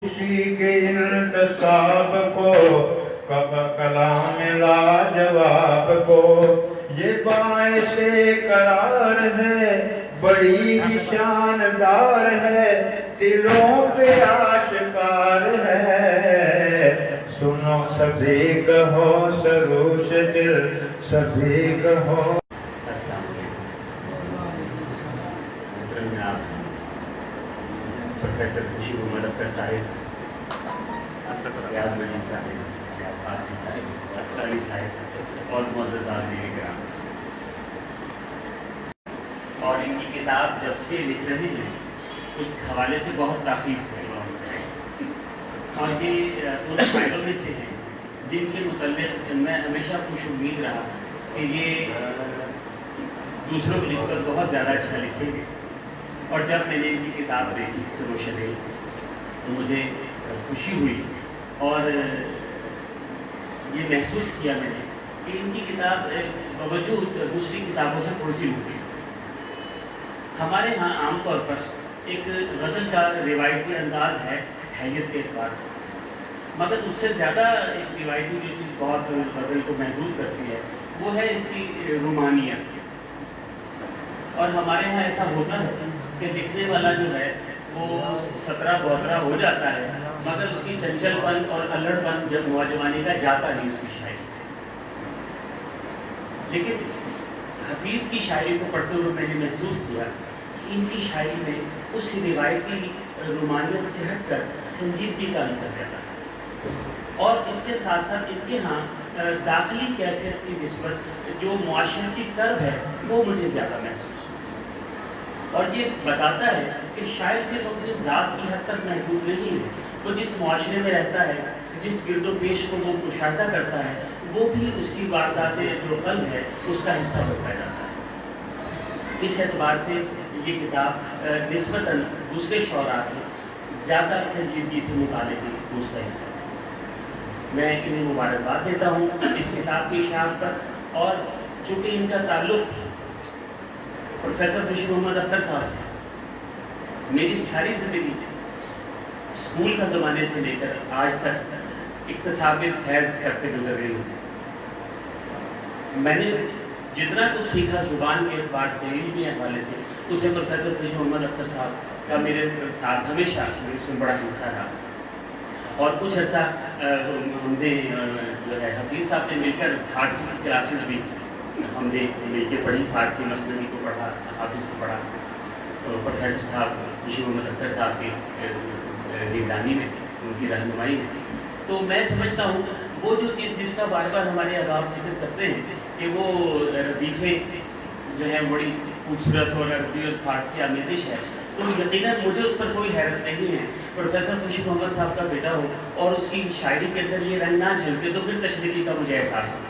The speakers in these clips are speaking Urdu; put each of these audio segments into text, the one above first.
خوشی کے انتصاب کو کلام لاجواب کو یہ باعث قرار ہے، بڑی ہی شاندار ہے، دلوں پہ آشکار ہے۔ سنو سبھی کہو سروش دل سبھی کہو۔ السلام علیکم۔ محترم جناب پروفیسر خوشی محمد اختر صاحب، ریاض مجید صاحب، ریاض قادری صاحب، اختر علی صاحب اور معزز حاضرین کرام، اور ان کی کتاب جب سے لکھ رہے ہیں اس حوالے سے بہت تاخیر سے، اور یہ ان فائلوں میں سے ہیں جن کے متعلق میں ہمیشہ خوش امید رہا کہ یہ دوسروں کی نسبت بہت زیادہ اچھا لکھیں گے، اور جب میں نے ان کی کتاب دیکھی سروش دل تو مجھے خوشی ہوئی، اور یہ محسوس کیا میں نے کہ ان کی کتاب باوجود دوسری کتابوں سے تھوڑی سی ملتی ہے۔ ہمارے ہاں عام طور پر ایک غزل کا روایتی انداز ہے حیت کے اعتبار سے، مگر اس سے زیادہ ایک روایتی جو چیز بہت غزل کو محدود کرتی ہے وہ ہے اس کی رومانیت۔ اور ہمارے ہاں ایسا ہوتا ہے کہ لکھنے والا جو ہے وہ 17 ہو جاتا ہے، مگر اس کی چنچل پن اور الڑ پن جب نوجوانی کا جاتا نہیں اس کی شاعری سے۔ لیکن حفیظ کی شاعری کو پڑھتے ہوئے میں نے محسوس کیا کہ ان کی شاعری میں اس روایتی رومانیت سے ہٹ کر سنجیدگی کا عنصر رہتا ہے، اور اس کے ساتھ ساتھ ان کے ہاں داخلی کیفیت کی نسبت جو معاشرتی کرب ہے وہ مجھے زیادہ محسوس ہوا، اور یہ بتاتا ہے کہ شاعر صرف اپنی ذات کی حد تک محدود نہیں ہے، وہ جس معاشرے میں رہتا ہے، جس گرد و پیش کو وہ مشاہدہ کرتا ہے، وہ بھی اس کی واردات جو قلب ہے اس کا حصہ ہوتا جاتا ہے۔ اس اعتبار سے یہ کتاب نسبتاً دوسرے شعراء کے زیادہ سنجیدگی سے مطالعے کی مستحق ہے۔ میں انہیں مبارکباد دیتا ہوں اس کتاب کی اشاعت پر، اور چونکہ ان کا تعلق پروفیسر خوشی محمد اختر صاحب سے میری ساری زندگی اسکول کا زمانے سے لے کر آج تک اکتساب فیض کرتے گزر گئی سے، میں نے جتنا کچھ سیکھا زبان کے اعتبار سے، علمی حوالے سے، اسے پروفیسر خوشی محمد اختر صاحب کا میرے ساتھ ہمیشہ اس میں بڑا حصہ رہا۔ اور کچھ عرصہ ہم نے جو ہے حفیظ صاحب نے مل کر فارسی کی کلاسز بھی ہم نے مل کے پڑھی، فارسی مثنوی کو پڑھا، حافظ کو پڑھا، تو پروفیسر صاحب خوشی محمد اختر صاحب کی نگرانی میں، ان کی رہنمائی میں۔ تو میں سمجھتا ہوں وہ جو چیز جس کا بار بار ہمارے احباب ذکر کرتے ہیں کہ وہ ردیفے جو ہے بڑی خوبصورت اور عربی اور فارسی آمیزش ہے، تو یقیناً مجھے اس پر کوئی حیرت نہیں ہے۔ پروفیسر خوشی محمد صاحب کا بیٹا ہو اور اس کی شاعری کے اندر یہ رنگ نہ جھلکے تو پھر تشنیعی کا مجھے احساس ہونا،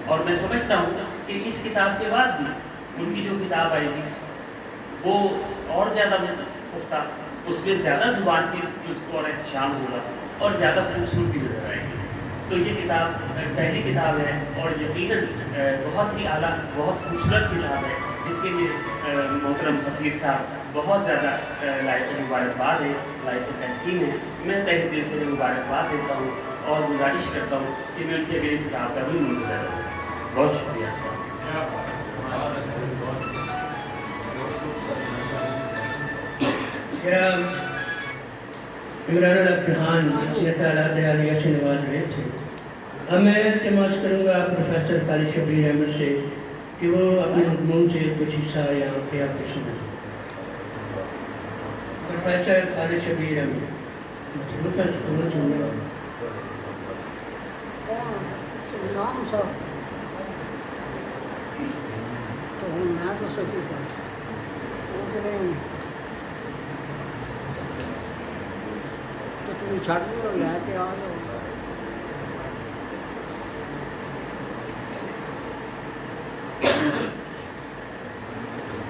اور میں سمجھتا ہوں کہ اس کتاب کے بعد بھی ان کی جو کتاب آئے گی وہ اور زیادہ پختہ، اس میں زیادہ زبان کی اس کو اور احتشام ہوگا اور زیادہ خوبصورتی نظر آئے گی۔ تو یہ کتاب پہلی کتاب ہے اور یقیناً بہت ہی اعلیٰ، بہت خوبصورت کتاب ہے، جس کے لیے محترم حفیظ صاحب بہت زیادہ لائق مبارکباد ہے، لائق تحسین ہے۔ میں تہہ دل سے مبارکباد دیتا ہوں اور گزارش کرتا ہوں کہ میں ان کی اگلی کتاب کا بھی منتظر ہوں۔ بہت شکریہ صاحب۔ عمران الابتحان اللہ تعالیٰ عالیہ سے نواز رہے تھے۔ اب میں التماس کروں گا پروفیسر خالد شبیر احمد سے کہ وہ اپنے مضمون سے کچھ حصہ یہاں پہ آپ کو سنائیں۔ پروفیسر خالد شبیر احمد نام صاحب تو میں تو سکی تو تم چھڑ دو لے کے آ جاؤ۔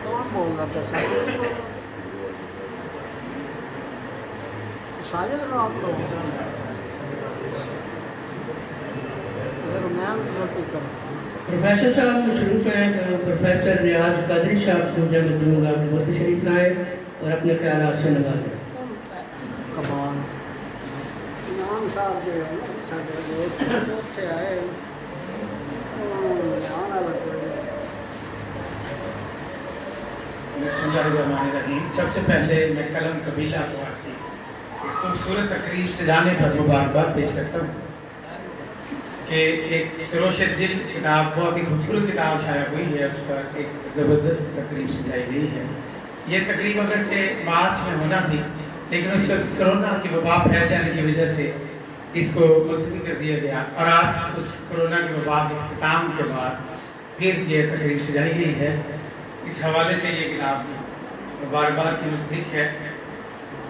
کون بول رہا تھا؟ ساجد آپ کو پروفیسر صاحب مصروف ہیں، پروفیسر ریاض قادری صاحب کو جب دوں گا وہ تشریف لائے اور اپنے خیالات سے نوازیں۔ کمال امام صاحب جو ہے نا سارے دوست سے آئے آنا لگے۔ بسم اللہ الرحمن الرحیم۔ سب سے پہلے میں قلم قبیلہ کو آج کی خوبصورت تقریب سجانے پر مبارکباد پیش کرتا ہوں کہ ایک سروش دل کتاب، بہت ہی خوبصورت کتاب شائع ہوئی ہے، اس پر ایک زبردست تقریب سجائی گئی ہے۔ یہ تقریب اگرچہ مارچ میں ہونا تھی، لیکن اس وقت کرونا کی وبا پھیل جانے کی وجہ سے اس کو ملتوی کر دیا گیا، اور آج اس کرونا کی وبا کے اختتام کے بعد پھر یہ تقریب سجائی گئی ہے۔ اس حوالے سے یہ کتاب بار بار کی مستحق ہے۔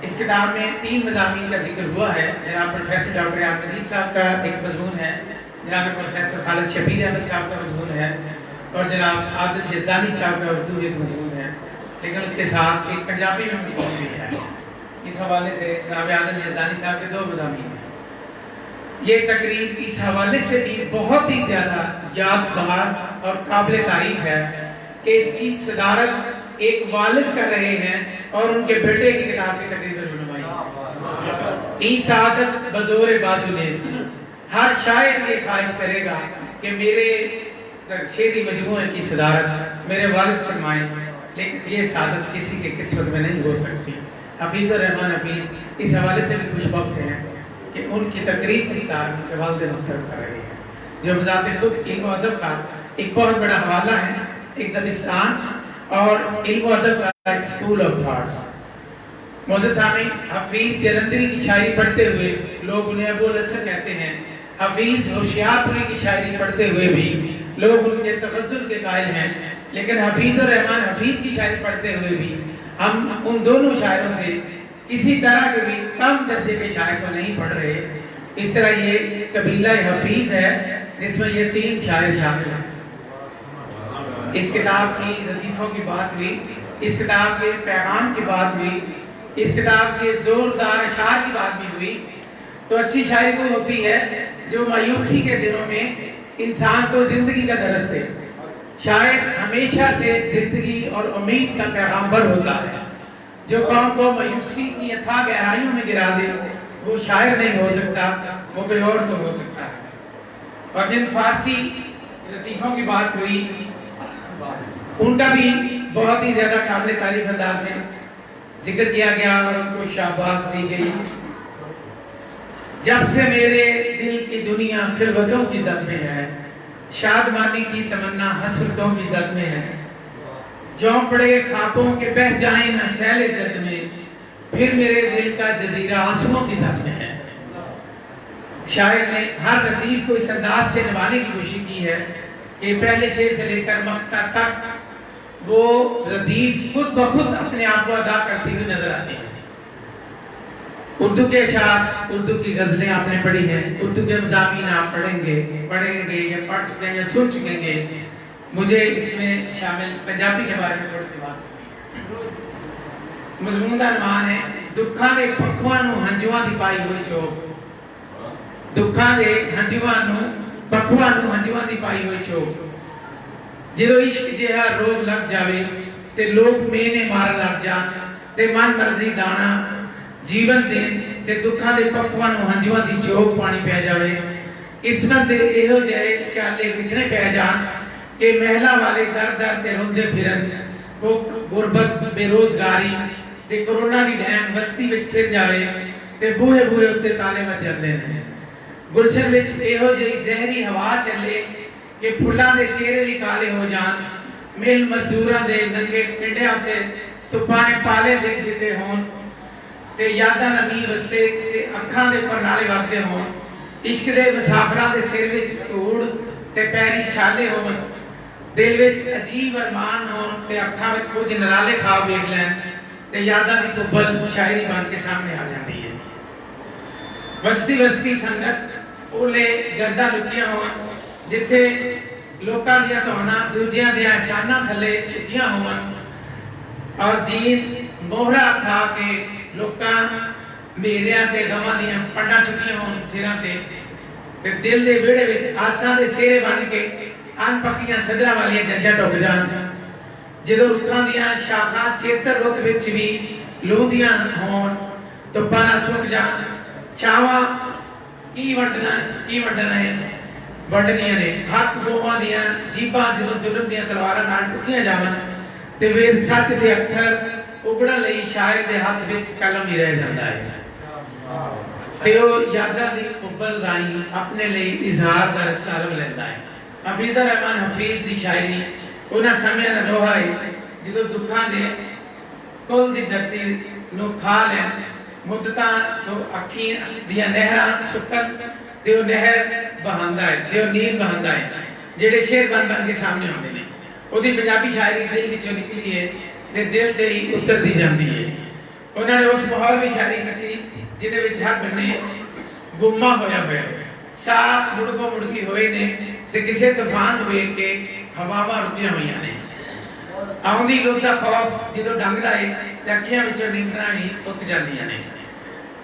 اس کتاب میں 3 مضامین کا ذکر ہوا ہے۔ جناب پروفیسر ڈاکٹر ریاض مجید صاحب کا ایک مضمون ہے، جناب پروفیسر خالد شبیر احمد صاحب کا مضمون ہے، اور جناب عادل یزدانی صاحب کا اردو ایک مضمون ہے، لیکن اس کے ساتھ ایک پنجابی میں مضمون بھی ہے۔ اس حوالے سے جناب عادل یزدانی صاحب کے 2 مضامین ہیں۔ یہ تقریب اس حوالے سے بھی بہت ہی زیادہ یادگار اور قابل تعریف ہے کہ اس کی صدارت ایک والد کر رہے ہیں اور ان کے بیٹے کی کتاب کی تقریب رونمائی ہے۔ این سعادت بزور بازو نیز، ہر شاعر یہ خواہش کرے گا کہ میرے شعری مجموعے کی صدارت میرے والد فرمائیں، لیکن یہ سعادت کسی کے قسمت میں نہیں ہو سکتی۔ حفیظ الرحمن حفیظ اس حوالے سے بھی خوش بخت ہیں کہ ان کی تقریب کی صدارت ان کے والد محترم کر رہے ہیں، جو بذات خود علم و ادب کا ایک بہت بڑا حوالہ ہے، ایک دبستان اور علم و ادب کا ایک سکول آف تھاٹ۔ معزز سامعین، حفیظ جلندری کی شاعری پڑھتے ہوئے لوگ انہیں ابو الحسن کہتے ہیں۔ حفیظ ہوشیار پوری کی شاعری پڑھتے ہوئے بھی لوگ ان کے تغزل کے قائل ہیں، لیکن حفیظ الرحمن حفیظ کی شاعری پڑھتے ہوئے بھی ہم ان دونوں شاعروں سے کسی طرح کے بھی کم درجے کے شاعر کو نہیں پڑھ رہے۔ اس طرح یہ قبیلہ حفیظ ہے جس میں یہ 3 شاعر شامل ہیں۔ اس کتاب کی لطیفوں کی بات ہوئی، اس کتاب کے پیغام کی بات ہوئی، اس کتاب کے زوردار اشعار کی بات بھی ہوئی، تو اچھی شاعری وہ ہوتی ہے جو مایوسی کے دنوں میں انسان کو زندگی کا درس دے۔ شاعر ہمیشہ سے زندگی اور امید کا پیغامبر ہوتا ہے۔ جو قوم کو مایوسی کی اتھاہ گہرائیوں میں گرا دے وہ شاعر نہیں ہو سکتا، وہ کوئی اور تو ہو سکتا ہے۔ اور جن فارسی لطیفوں کی بات ہوئی ان کا بھی بہت ہی زیادہ قابل تعریف انداز میں ذکر کیا گیا اور ان کو شاباش دی گئی۔ جب سے میرے دل کی دنیا خلوتوں کی زد میں ہے، شادمانی کی تمنا حسرتوں کی زد میں ہے، جھونپڑے خوابوں کے بہہ جائیں نہ سیل درد میں، پھر میرے دل کا جزیرہ آنسوؤں کی زد میں ہے۔ شاعر نے ہر ردیف کو اس انداز سے نبھانے کی کوشش کی ہے کہ پہلے شعر سے لے کر مقطع تک وہ ردیف خود بخود اپنے آپ کو ادا کرتی ہوئی نظر آتی ہیں۔ اردو کے اشعار، اردو کی غزلیں آپ نے پڑھی ہیں، اردو کے مضامین آپ پڑھیں گے یا پڑھ چکے ہیں یا سن چکے ہیں۔ مجھے اس میں شامل پنجابی کے بارے میں تھوڑی سی بات۔ مضمون کا عنوان ہے دکھاں دے پکھواں نوں ہنجواں دی پائی ہوئی چوک۔ دکھاں دے ہنجواں نوں پکھواں نوں ہنجواں دی پائی ہوئی چوک، جدو عشق جہا روگ لگ جاوے تے لوگ مینے مار لگ جان، تے من مرضی دانا جیون دین تے دکھاں دے پکھواں نوں ہنجواں دی چوک پانی پہ جاوے۔ قسمت دے ایہو جہے چالے وکھنے پہ جان کہ محلہ والے در در تے رندے پھرن، بھوک غربت بے روزگاری تے کرونا دی ڈھین بستی وچ پھر جاوے تے بوہے بوہے اتے تالے وچ جاندے نے۔ گلشن وچ ایہو جہی زہری ہوا چلے کہ پھلاں دے چہرے بھی کالے ہو جان، مل مزدوراں دے ننگے پنڈیاں تے تپاں نے پالے دکھ دیتے ہون، تے یاداں دا میہ وسے تے اکھاں دے پر نالے وگدے ہون، عشق دے مسافراں دے سر وچ دھوڑ تے پیری چھالے ہون، دل وچ عجیب ارمان ہون تے اکھاں وچ کچھ نرالے خواب ویکھ لین تے یاداں دی کبل شاعری بن کے سامنے آ جاندی ہے۔ وستی وستی سنگت اولے گرجاں لکیاں ہون، جتھے لوکاں دیاں توہناں دوجیاں دیاں احساناں تھلے چھپیاں ہون، اور جین موہرا کھا کے لوکاں میریاں تے غماں دیاں پڑھاں چکیاں ہون سراں تے دل دے ویڑے وچ آساں دے سیرے بن کے ان پکیاں صدراں والیاں جنجاں ٹک جان، جدو رکھاں دیاں شاخاں چیتر رت وچ بھی ਲੂੰਦੀਆਂ ਹੋਣ, ਧੁੱਪਾਂ ਨਾਲ ਸੁੱਕ ਜਾਣ, ਛਾਵਾਂ ਕੀ ਵੰਡਣਾ ਹੈ, ਵੰਡਣੀਆਂ ਨੇ। ਹੱਕ ਗੋਵਾਂ ਦੀਆਂ ਜੀਭਾਂ ਜਦੋਂ ਜ਼ੁਲਮ ਦੀਆਂ ਤਲਵਾਰਾਂ ਨਾਲ ਟੁੱਟੀਆਂ ਜਾਵਣ ਤੇ ਫਿਰ ਸੱਚ ਦੇ ਅੱਖਰ ਉਗੜਨ ਲਈ ਸ਼ਾਇਰ ਦੇ ਹੱਥ ਵਿੱਚ ਕਲਮ ਹੀ ਰਹਿ ਜਾਂਦਾ ਹੈ ਤੇ ਉਹ ਯਾਦਾਂ ਦੀ ਉੱਬਲ ਰਾਹੀਂ ਆਪਣੇ ਲਈ ਇਜ਼ਹਾਰ ਦਾ ਰਸਤਾ ਲੱਭ ਲੈਂਦਾ ਹੈ। ਹਫੀਜ਼ ਰਹਿਮਾਨ ਹਫੀਜ਼ ਦੀ ਸ਼ਾਇਰੀ ਉਹਨਾਂ ਸਮਿਆਂ ਦਾ ਲੋਹਾ ਹੈ ਜਦੋਂ ਦੁੱਖਾਂ ਦੇ ਕੁੱਲ ਦੀ ਧਰਤੀ ਨੂੰ ਖਾ ਲੈਣ, ਮੁੱਦਤਾਂ ਤੋਂ ਅੱਖੀਂ ਦੀਆਂ ਨਹਿਰਾਂ ਸੁੱਕਣ ਤੇ ਉਹ ਨਹਿਰ ਬਹਾਉਂਦਾ ਹੈ ਤੇ ਉਹ ਨੀਰ ਬਹਾਉਂਦਾ ਹੈ, ਜਿਹੜੇ ਸ਼ੇਰ ਬਣ ਕੇ ਸਾਹਮਣੇ ਆਉਂਦੇ ਨੇ। ਉਹਦੀ ਪੰਜਾਬੀ ਸ਼ਾਇਰੀ ਦਿਲ ਵਿੱਚੋਂ ਨਿਕਲੀ ਹੈ ਤੇ ਦਿਲ ਤੇ ਹੀ ਉਤਰਦੀ ਜਾਂਦੀ ਹੈ। ਉਹਨਾਂ ਨੇ ਉਸ ਮਾਹੌਲ ਵਿੱਚ ਸ਼ਾਇਰੀ ਕੀਤੀ ਜਿਹਦੇ ਵਿੱਚ ਹਰ ਬੰਨੇ ਗੁੰਮਾ ਹੋਇਆ ਸਾਹ ਮੁੜਕੀ ਹੋਏ ਨੇ ਤੇ ਕਿਸੇ ਤੂਫਾਨ ਨੂੰ ਵੇਖ ਕੇ ਹਵਾਵਾਂ ਰੁਕੀਆਂ ਹੋਈਆਂ ਨੇ। ਆਉਂਦੀ ਰੁੱਤ ਦਾ ਖੌਫ ਜਦੋਂ ਡੰਗਦਾ ਹੈ ਤੇ ਅੱਖੀਆਂ ਵਿੱਚੋਂ ਨੀਂਦਰਾਂ ਵੀ ਉੱਕ ਜਾਂਦੀਆਂ ਨੇ।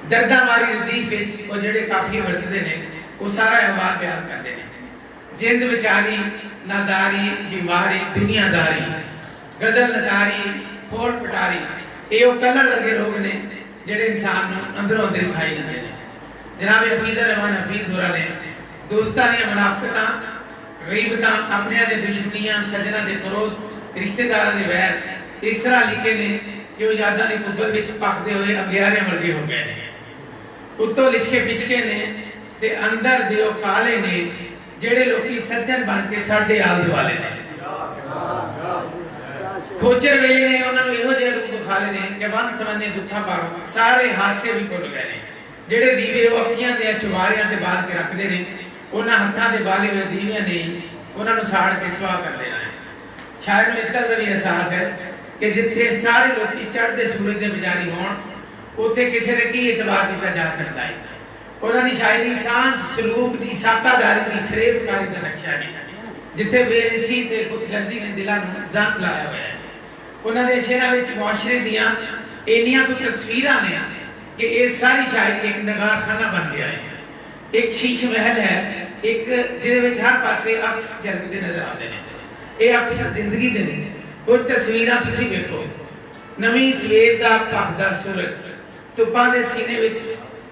ਦਰਦਾਂ ਮਾਰੀ ਰਦੀਫ ਵਿੱਚ ਉਹ ਜਿਹੜੇ ਕਾਫੀਏ ਵਰਤਦੇ ਨੇ ਉਹ ਸਾਰਾ ਅਹਿਵਾਲ ਬਿਆਨ ਕਰਦੇ ਨੇ। ਜਿੰਦ ਵਿਚਾਰੀ, ਨਾਦਾਰੀ, ਬਿਮਾਰੀ, ਦੁਨੀਆਦਾਰੀ, ਗਜ਼ਲ ਨਦਾਰੀ, ਖੋਲ ਪਟਾਰੀ, ਇਹ ਉਹ ਕਲਰ ਵਰਗੇ ਰੋਗ ਨੇ ਜਿਹੜੇ ਇਨਸਾਨ ਨੂੰ ਅੰਦਰੋਂ ਅੰਦਰ ਖਾਈ ਜਾਂਦੇ ਨੇ। ਜਨਾਬ ਹਫੀਜ਼ ਰਹਿਮਾਨ ਹਫੀਜ਼ ਹੋਰਾਂ ਨੇ ਦੋਸਤਾਂ ਦੀਆਂ ਮੁਨਾਫਕਤਾਂ, ਗੀਬਤਾਂ, ਆਪਣਿਆਂ ਦੇ ਦੁਸ਼ਮਣੀਆਂ, ਸੱਜਣਾਂ ਦੇ ਵਿਰੋਧ, ਰਿਸ਼ਤੇਦਾਰਾਂ ਦੇ ਵੈਰ ਇਸ ਤਰ੍ਹਾਂ ਲਿਖੇ ਨੇ ਕਿ ਉਹ ਯਾਦਾਂ ਦੀ ਕੁੱਬਲ ਵਿੱਚ ਭਖਦੇ ਹੋਏ ਅੰਗਿਆਰਿਆਂ ਵਰਗੇ ਹੋ ਗਏ ਨੇ। ਉੱਤੋਂ ਲਿਸ਼ਕੇ ਪਿਛਕੇ ਨੇ ਤੇ ਅੰਦਰ ਦੇ ਉਹ ਕਾਲੇ ਨੇ ਜਿਹੜੇ ਲੋਕੀ ਸੱਜਣ ਬਣ ਕੇ ਸਾਡੇ ਆਲ ਦੁਆਲੇ ਨੇ। ਖੋਜਰ ਵੇਲੇ ਨੇ ਉਹਨਾਂ ਨੂੰ ਇਹੋ ਜਿਹੇ ਰੂਪ ਦਿਖਾ ਲਏ ਨੇ ਕਿ ਵੰਨ ਸਵੰਨੇ ਦੁੱਖਾਂ ਪਾਰ ਸਾਰੇ ਹਾਸੇ ਵੀ ਭੁੱਲ ਗਏ ਨੇ। ਜਿਹੜੇ ਦੀਵੇ ਉਹ ਅੱਖੀਆਂ ਦੇ ਚੁਬਾਰਿਆਂ ਤੇ ਬਾਲ ਕੇ ਰੱਖਦੇ ਨੇ, ਉਹਨਾਂ ਹੱਥਾਂ ਦੇ ਬਾਲੇ ਹੋਏ ਦੀਵਿਆਂ ਨੇ ਉਹਨਾਂ ਨੂੰ ਸਾੜ ਕੇ ਸਵਾਹ ਕਰ ਦੇਣਾ ਹੈ। ਸ਼ਾਇਰ ਨੂੰ ਇਸ ਗੱਲ ਦਾ ਵੀ ਅਹਿਸਾਸ ਹੈ ਕਿ ਜਿੱਥੇ ਸਾਰੇ ਲੋਕੀ ਚੜ੍ਹਦੇ ਸੂਰਜ ਦੇ ਪੁਜਾਰੀ ਹੋਣ ਉੱਥੇ ਕਿਸੇ ਦੇ ਕੀ ਇਤਬਾਰ ਕੀਤਾ ਜਾ ਸਕਦਾ ਹੈ। ਉਹਨਾਂ ਦੀ ਸ਼ਾਇਰੀ ਸਾਂਝ ਸਲੂਕ ਦੀ ਸਾਕਾਦਾਰੀ ਦੀ ਫਰੇਬਕਾਰੀ ਦਾ ਨਕਸ਼ਾ ਹੈ ਜਿੱਥੇ ਬੇਇੱਜ਼ਤੀ ਤੇ ਖੁਦਗਰਜ਼ੀ ਨੇ ਦਿਲਾਂ ਨੂੰ ਜ਼ੰਗ ਲਾਇਆ ਹੋਇਆ ਹੈ। ਉਹਨਾਂ ਦੇ ਸ਼ੇਰਾਂ ਵਿੱਚ ਮੁਆਸ਼ਰੇ ਦੀਆਂ ਇੰਨੀਆਂ ਕੁ ਤਸਵੀਰਾਂ ਨੇ ਕਿ ਇਹ ਸਾਰੀ ਸ਼ਾਇਰੀ ਇੱਕ ਨਗਾਰਖਾਨਾ ਬਣ ਗਿਆ ਹੈ। ਇੱਕ ਸ਼ੀਸ਼ ਮਹਿਲ ਹੈ, ਇੱਕ ਜਿਹਦੇ ਵਿੱਚ ਹਰ ਪਾਸੇ ਅਕਸ ਝਲਕਦੇ ਨਜ਼ਰ ਆਉਂਦੇ ਨੇ। ਇਹ ਅਕਸ ਜ਼ਿੰਦਗੀ ਦੇ ਨੇ। ਕੁਝ ਤਸਵੀਰਾਂ ਤੁਸੀਂ ਵੇਖੋ, ਨਵੀਂ ਸਵੇਰ ਦਾ ਭਖਦਾ ਸੂਰਜ, ਧੁੱਪਾਂ ਦੇ ਸੀਨੇ ਵਿੱਚ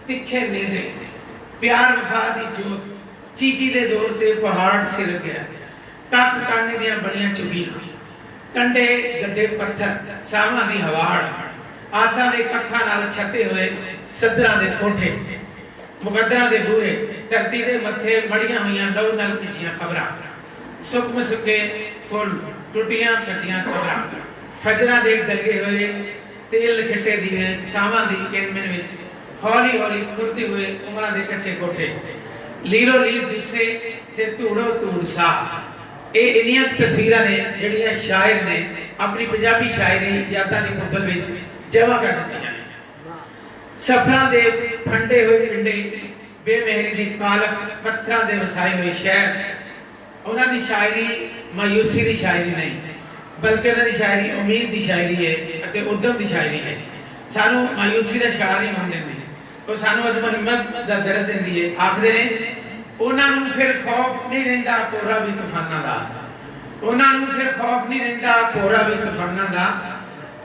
ਤਿੱਖੇ ਨੇਜ਼ੇ, ਪਿਆਰ ਵਫਾ ਦੀ ਜੋਤ, ਚੀਚੀ ਦੇ ਜ਼ੋਰ ਤੇ ਪਹਾੜ ਸਿਰ ਗਿਆ, ਕੱਖ ਕਾਣੇ ਦੀਆਂ ਬਣੀਆਂ ਚੁਗੀਆਂ, ਕੰਡੇ ਗੱਡੇ ਪੱਥਰ, ਸਾਵਾਂ ਦੀ ਹਵਾੜ, ਆਸਾਂ ਦੇ ਕੱਖਾਂ ਨਾਲ ਛੱਤੇ ਹੋਏ ਸੱਦਰਾਂ ਦੇ ਕੋਠੇ, ਮੁਕੱਦਰਾਂ ਦੇ ਬੂਹੇ, ਧਰਤੀ ਦੇ ਮੱਥੇ ਮੜੀਆਂ ਹੋਈਆਂ ਲਹੂ ਨਾਲ ਭਿੱਜੀਆਂ ਖਬਰਾਂ, ਸੁੱਕ ਸੁੱਕੇ ਫੁੱਲ, ਟੁੱਟੀਆਂ ਕੱਚੀਆਂ ਖਬਰਾਂ, ਫਜਰਾਂ ਦੇ ਡੱਗੇ ਹੋਏ ਤੇਲ ਖਿੱਟੇ ਦੀਵੇ, ਸਾਵਾਂ ਦੀ ਕਿਨਮਿਨ ਵਿੱਚ ਹੌਲੀ ਹੌਲੀ ਖੁਰਦੇ ਹੋਏ ਉਮਰਾਂ ਦੇ ਕੱਚੇ ਕੋਠੇ, ਲੀਰੋ ਲੀਰ ਜਿਸੇ ਤੇ ਧੂੜੋ ਧੂੜ ਸਾਹ। ਇਹ ਇੰਨੀਆਂ ਤਸਵੀਰਾਂ ਨੇ ਜਿਹੜੀਆਂ ਸ਼ਾਇਰ ਨੇ ਆਪਣੀ ਪੰਜਾਬੀ ਸ਼ਾਇਰੀ ਯਾਦਾਂ ਦੀ ਕੁੱਬਲ ਵਿੱਚ ਜਮ੍ਹਾਂ ਕਰ ਦਿੱਤੀਆਂ ਨੇ। ਸਫਰਾਂ ਦੇ ਠੰਡੇ ਹੋਏ ਪਿੰਡੇ, ਬੇਮਹਿਰੀ ਦੀ ਕਾਲਕ, ਪੱਥਰਾਂ ਦੇ ਵਸਾਏ ਹੋਏ ਸ਼ਹਿਰ। ਉਹਨਾਂ ਦੀ ਸ਼ਾਇਰੀ ਮਾਯੂਸੀ ਦੀ ਸ਼ਾਇਰੀ ਨਹੀਂ ਬਲਕਿ ਉਹਨਾਂ ਦੀ ਸ਼ਾਇਰੀ ਉਮੀਦ ਦੀ ਸ਼ਾਇਰੀ ਹੈ ਅਤੇ ਉਦਮ ਦੀ ਸ਼ਾਇਰੀ ਹੈ। ਸਾਨੂੰ ਮਾਯੂਸੀ ਦਾ ਸ਼ਿਕਾਰ ਨਹੀਂ ਹੋਣ ਦਿੰਦੀ, ਉਹ ਸਾਨੂੰ ਅਜ਼ਮ ਹਿੰਮਤ ਦਾ ਦਰਸ ਦਿੰਦੀ ਹੈ। ਆਖਦੇ ਨੇ ਉਹਨਾਂ ਨੂੰ ਫਿਰ ਖੌਫ ਨਹੀਂ ਰਹਿੰਦਾ ਕੋਰਾ ਵੀ ਤੂਫਾਨਾਂ ਦਾ, ਉਹਨਾਂ ਨੂੰ ਫਿਰ ਖੌਫ ਨਹੀਂ ਰਹਿੰਦਾ ਕੋਰਾ ਵੀ ਤੂਫਾਨਾਂ ਦਾ।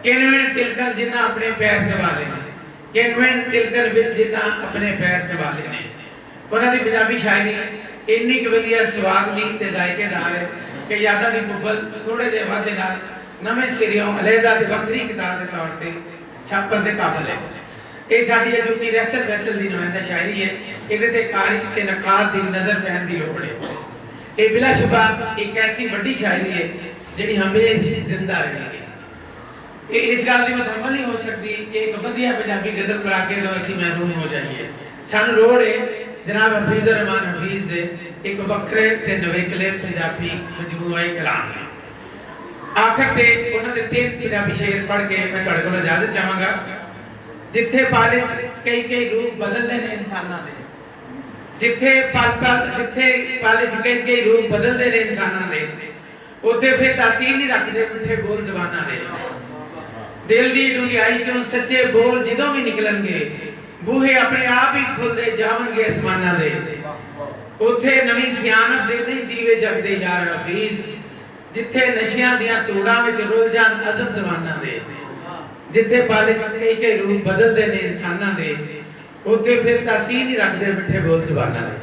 ਕਿਨਵੇਂ ਤਿਲਕਣ ਜਿਨ੍ਹਾਂ ਆਪਣੇ ਪੈਰ ਸੰਭਾਲੇ ਨੇ, ਕਿਨਵੇਂ ਤਿਲਕਣ ਵਿੱਚ ਜਿਨ੍ਹਾਂ ਆਪਣੇ ਪੈਰ ਸੰਭਾਲੇ ਨੇ। ਉਹਨਾਂ ਦੀ ਪੰਜਾਬੀ ਸ਼ਾਇਰੀ ਇੰਨੀ ਕੁ ਵਧੀਆ ਸਵਾਦਲੀ ਤੇ ਜ਼ਾਇਕੇਦਾਰ ਹੈ ਕਿ ਯਾਦਾਂ ਦੀ ਕੁੱਬਲ ਥੋੜੇ ਜਿਹੇ ਵਾਧੇ ਨਾਲ ਨਵੇਂ ਸਿਰਿਓਂ ਅਲੱਗਾ ਤੇ ਵੱਖਰੀ ਕਿਤਾਬ ਦੇ ਤੌਰ ਤੇ ਛਾਪਣ ਦੇ ਕਾਬਲ ਹੈ। ਇਹ ਸਾਡੀ ਅਜੂਬੀ ਰਹਿਤਰ ਬਹਿਤਲ ਦੀ ਨੁਮਾਇੰਦਾ ਸ਼ਾਇਰੀ ਹੈ। ਇਹਦੇ ਤੇ ਕਾਰੀ ਤੇ ਨਕਾਦ ਦੀ ਨਜ਼ਰ ਪੈਣ ਦੀ ਲੋੜ ਹੈ। ਇਹ ਬਿਲਾਸ਼ੁਬਾ ਇੱਕ ਐਸੀ ਵੱਡੀ ਸ਼ਾਇਰੀ ਹੈ ਜਿਹੜੀ ਹਮੇਸ਼ਾ ਜ਼ਿੰਦਾ ਰਹੇਗੀ। ਇਹ ਇਸ ਗੱਲ ਦੀ ਮੁਤਹਮਲ ਨਹੀਂ ਹੋ ਸਕਦੀ ਕਿ ਇੱਕ ਵਧੀਆ ਪੰਜਾਬੀ ਗਜ਼ਲ ਪੜ੍ਹਾ ਕੇ ਜੋ ਅਸੀਂ ਮਹਿਰੂਮ ਹੋ ਜਾਈਏ। ਸਾਨੂੰ ਲੋੜ ਹੈ ਜਨਾਬ ਹਫੀਜ਼ ਰਹਿਮਾਨ ਹਫੀਜ਼ ਦੇ ਇੱਕ ਵੱਖਰੇ ਤੇ ਨਵੇਕਲੇ ਪੰਜਾਬੀ ਮਜਮੂਆ ਕਲਾਮ ਹੈ। ਆਖਰ ਤੇ ਉਹਨਾਂ ਦੇ 3 ਪੰਜਾਬੀ ਸ਼ੇਰ ਪੜ੍ਹ ਕੇ ਮੈਂ ਤੁਹਾਡੇ ਕੋਲ ਇਜਾਜ਼ਤ ਚਾਹਾਂਗਾ। ਜਿੱਥੇ ਪਾਲੇ ਕਈ ਰੂਪ ਬਦਲਦੇ ਨੇ ਇਨਸਾਨਾਂ ਦੇ, ਜਿੱਥੇ ਪਾਲੇ ਕਈ ਰੂਪ ਬਦਲਦੇ ਨੇ ਇਨਸਾਨਾਂ ਦੇ, ਉੱਥੇ ਫਿਰ ਤਾਸੀਰ ਨਹੀਂ ਰੱਖਦੇ ਮਿੱਠੇ ਬੋਲ ਜ਼ਬਾਨਾਂ ਦੇ। ਦਿਲ ਦੀ ਡੂੰਘਾਈ ਚੋਂ ਸੱਚੇ ਬੋਲ ਜਦੋਂ ਵੀ ਨਿਕਲਣਗੇ, ਬੂਹੇ ਆਪਣੇ ਆਪ ਹੀ ਖੁੱਲਦੇ ਜਾਵਣਗੇ ਅਸਮਾਨਾਂ ਦੇ। ਉੱਥੇ ਨਵੀਂ ਸਿਆਣਪ ਦੇ ਨਹੀਂ ਦੀਵੇ ਜਗਦੇ ਯਾਰ ਹਫੀਜ਼, ਜਿੱਥੇ ਨਸ਼ਿਆਂ ਦੀਆਂ ਧੂੜਾਂ ਵਿੱਚ ਰੁੱਝ ਜਾਣ ਅਜ਼ਮ ਜ਼ਮਾਨਾਂ ਦੇ। ਜਿੱਥੇ ਪਾਲੇ ਚ ਕਈ ਰੂਪ ਬਦਲਦੇ ਨੇ ਇਨਸਾਨਾਂ ਦੇ, ਉੱਥੇ ਫਿਰ ਤਾਸੀਰ ਹੀ ਰੱਖਦੇ ਮਿੱਠੇ ਬੋਲ ਜ਼ਬਾਨਾਂ ਦੇ।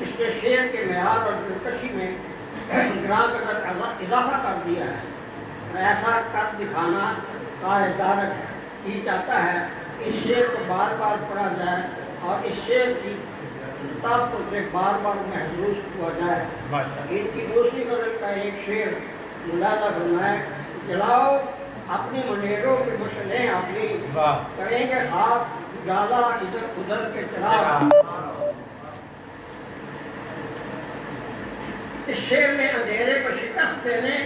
اس نے شعر کے معیار اور دلکشی میں گراں قدر اضافہ کر دیا ہے، اور ایسا کر دکھانا کار دارت ہے۔ یہ چاہتا ہے کہ اس شعر کو بار بار پڑھا جائے اور اس شعر کی طاقتوں سے بار بار محسوس ہوا جائے۔ ان کی دوسری غزل کا ایک شعر ملاحظہ فرمائے: جلاؤ اپنی منیروں کی مشعلیں اپنی، کریں گے خاک اجالا ادھر ادھر کے چراغ۔ اس شعر میں اندھیرے کو شکست دینے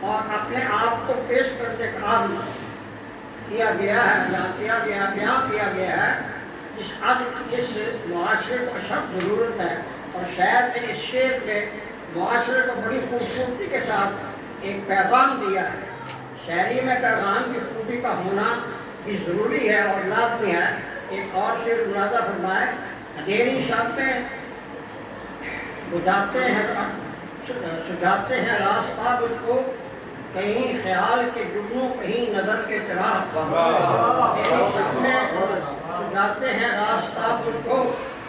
اور اپنے آپ کو پیش کرنے کا عزم کیا گیا ہے، بیان کیا گیا ہے۔ اس عزم کی اس معاشرے کو اشد ضرورت ہے، اور شاعر نے اس شعر میں معاشرے کو بڑی خوبصورتی کے ساتھ ایک پیغام دیا ہے۔ شاعری میں پیغام کی خوبی کا ہونا بھی ضروری ہے اور لازمی ہے۔ ایک اور شعر ملاحظہ فرمائے: اندھیری شب میں سجاتے ہیں راستہ مجھ کو، کہیں خیال کے جگنوں کہیں نظر کے چراغ۔ اندھیری شب میں سجاتے ہیں راستہ مجھ کو،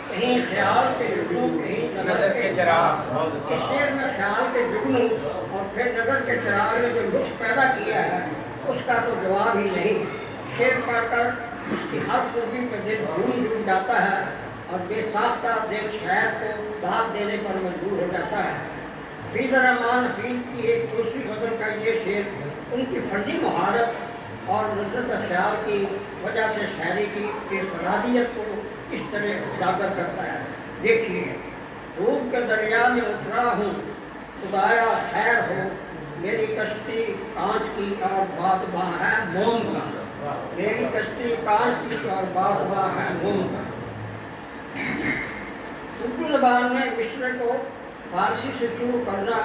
کہیں خیال کے جگنوں کہیں نظر کے چراغ۔ اس شعر میں خیال کے جگنوں اور پھر نظر کے چراغ نے جو لطف پیدا کیا ہے اس کا تو جواب ہی نہیں۔ شعر پڑھ کر اس کی ہر خوبی کا دل جھوم جاتا ہے، اور بے ساختہ دل شاعر کو داد دینے پر مجبور ہو جاتا ہے۔ حفیظ الرحمن حفیظ کی ایک دوسری غزل کا یہ شعر ان کی فنی مہارت اور نظرت خیال کی وجہ سے شاعری کی انفرادیت کو اس طرح اجاگر کرتا ہے۔ دیکھیے: روح کے دریا میں اترا ہوں، خدایا خیر ہو، میری کشتی کانچ کی اور بادباں ہے موم کا، میری کشتی کانچ کی اور بادباں ہے موم کا۔ اردو زبان میں مصرع کو فارسی سے شروع کرنا،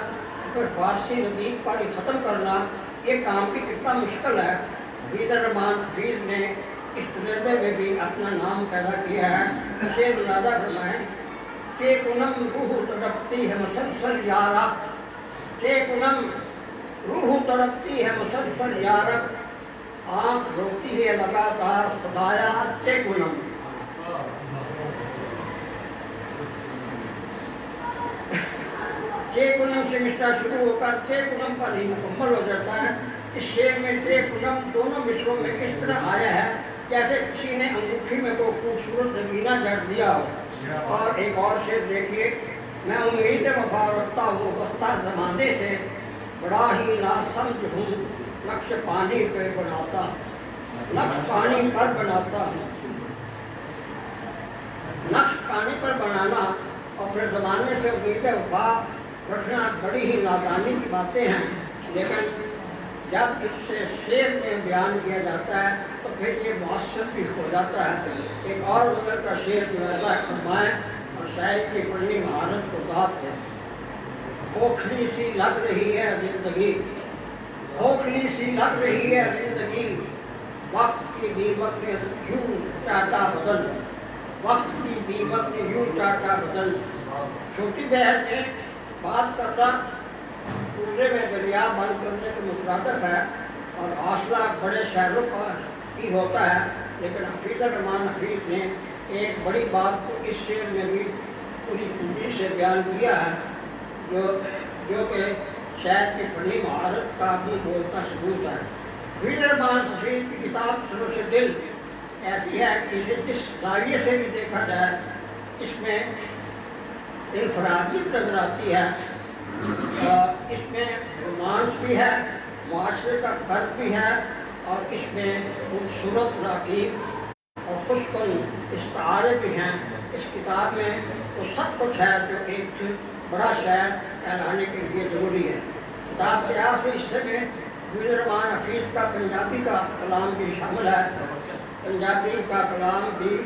پھر فارسی ردیف پر ہی ختم کرنا، یہ کام بھی کتنا مشکل ہے۔ حفیظ الرحمن حفیظ نے اس تجربے میں بھی اپنا نام پیدا کیا ہے۔ اسے ملاحظہ فرمائیں کہ کنم روح تڑپتی ہے مسلسل یارب، کہ کنم روح تڑپتی ہے مسلسل یارب، آنکھ روتی ہے لگاتار خدایا کہ کنم۔ چے کنم سے مصرع شروع ہو کر چے کنم پر ہی مکمل ہو جاتا ہے۔ اس شعر میں چے کنم دونوں مصروں میں اس طرح آیا ہے جیسے کسی نے انگوٹھی میں کوئی خوبصورت زمینہ جڑ دیا ہو۔ اور ایک اور شعر دیکھیے: میں امید وفا رکھتا ہوں وسطی زمانے سے، بڑا ہی ناسمجھ ہوں نقش پانی پہ بناتا، نقش پانی پر بناتا ہوں۔ نقش پانی پر بنانا اور پھر زمانے سے امید وفا رکھنا بڑی ہی نادانی کی باتیں ہیں، لیکن جب اس سے شعر میں بیان کیا جاتا ہے تو پھر یہ مؤثر بھی ہو جاتا ہے۔ ایک اور غزل کا شعر ملاحظہ فرمائیں اور شاعری کی فنی مہارت کو داد دیں: کھوکھلی سی لگ رہی ہے زندگی، کھوکھلی سی لگ رہی ہے زندگی، وقت کی دیمک نے یوں چاٹا بدن، وقت کی دیمک نے یوں چاٹا بدن۔ چھوٹی بہن نے بات کرنا پورے میں دریا بند کرنے کے مترادف ہے، اور حوصلہ بڑے شاعروں کا ہی ہوتا ہے، لیکن حفیظ الرحمن حفیظ نے ایک بڑی بات کو اس شعر میں بھی پوری خوبی سے بیان کیا ہے، جو کہ شاعر کی فنی مہارت کا بھی بولتا ثبوت ہے۔ حفیظ الرحمن حفیظ کی کتاب سروش دل ایسی ہے کہ اسے جس زاویے سے بھی دیکھا جائے اس میں انفرادیت نظر آتی ہے، اس میں رومانس بھی ہے، معاشرے کا قرب بھی ہے، اور اس میں خوبصورت راکیب اور خوش کن استعارے بھی ہیں۔ اس کتاب میں وہ سب کچھ ہے جو ایک بڑا شاعر کہلانے کے لیے ضروری ہے۔ کتاب کے آخری حصے میں حفیظ الرحمن حفیظ کا پنجابی کا کلام بھی شامل ہے۔ پنجابی کا کلام بھی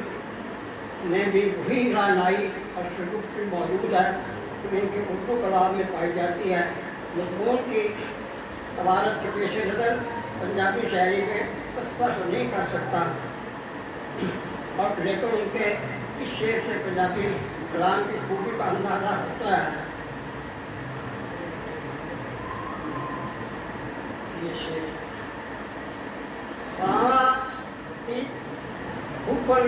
میں بھی وہی رعنائی اور شگفتی موجود ہے جو ان کے اردو کلام میں پائی جاتی ہے۔ مضمون کی عبارت کے پیش نظر پنجابی شاعری میں تصور نہیں کر سکتا، اور لیکن ان کے اس شعر سے پنجابی کلام کی خوبی کا اندازہ ہوتا ہے۔ یہ شعر اوپر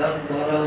10-12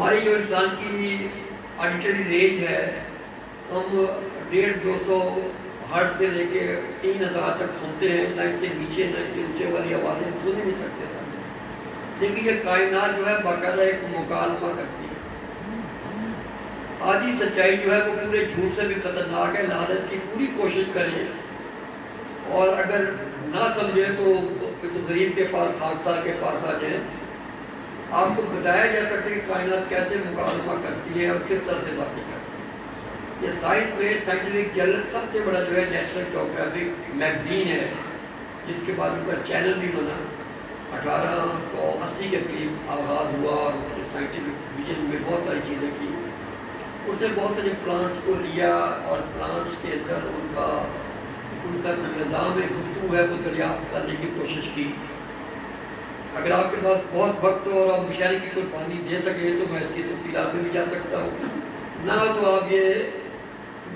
ہماری جو انسان کی آڈیٹری رینج ہے، ہم 150-200 ہرٹ سے لے کے 3000 تک سنتے ہیں، نہ اس سے نیچے نہ اس سے اونچے والی آوازیں ہم سن ہی نہیں سکتے سر. لیکن یہ کائنات جو ہے باقاعدہ ایک مکالمہ کرتی ہے. آدھی سچائی جو ہے وہ پورے جھوٹ سے بھی خطرناک ہے، لہٰذا اس کی پوری کوشش کریں، اور اگر نہ سمجھے تو کچھ غریب کے پاس، خاکسار کے پاس آ جائیں. آپ کو بتایا جا سکتا ہے کہ کائنات کیسے مکالمہ کرتی ہے اور کس طرح سے باتیں کرتی ہے. یہ سائنس میں سائنٹیفک جرنل سب سے بڑا جو ہے نیشنل جیوگرافک میگزین ہے، جس کے بعد ان کا چینل بھی بنا. 1880 کے قریب آغاز ہوا اور اس نے سائنٹیفک ویژن میں بہت ساری چیزیں کی. اس نے بہت سارے پلانٹس کو لیا اور پلانٹس کے اندر ان کا جو نظام گفتگو ہے وہ دریافت کرنے کی کوشش کی. اگر آپ کے پاس بہت وقت ہو اور آپ مشاعرے کی قربانی دے سکیں تو میں اس کی تفصیلات میں بھی جا سکتا ہوں، نہ تو آپ یہ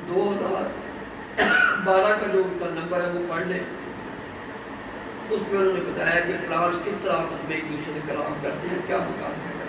2012 کا جو ان کا نمبر ہے وہ پڑھ لیں. اس میں انہوں نے بتایا کہ پلانٹس کس طرح آپس میں ایک دوسرے سے کلام کرتے ہیں، کیا مقابلہ